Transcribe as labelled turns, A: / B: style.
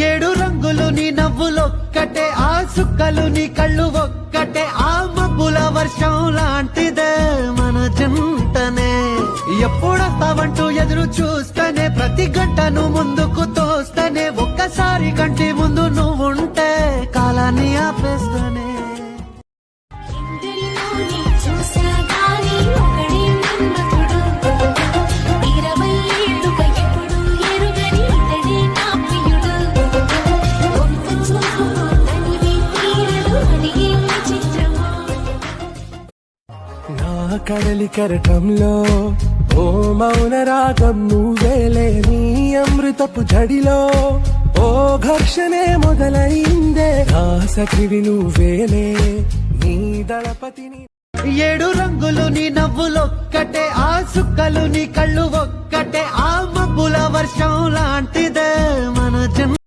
A: ఏడు రంగులు నీ నవ్వులొక్కటే, ఆ సుక్కలు నీ కళ్ళు ఒక్కటే, ఆ మబ్బుల వర్షం లాంటిదే మన జంటనే. ఎప్పుడొస్తావంటూ ఎదురు చూస్తేనే, ప్రతి గంటను ముందుకు తోస్తేనే, ఒక్కసారి కంటి ముందు నువ్వుంటే కాలాన్ని ఆపేస్తానే.
B: కడలి కరటంలో ఓ మౌన రాగం నువ్వేలే, నీ అమృతపు జడిలో ఓ ఘర్షణే మొదలైందే, సఖివి నువ్వేలే నీ దళపతిని.
A: ఏడు రంగులు నీ నవ్వులొక్కటే, ఆ సుక్కలు నీ కళ్ళు ఒక్కటే, ఆ మబ్బుల వర్షం లాంటిదే మన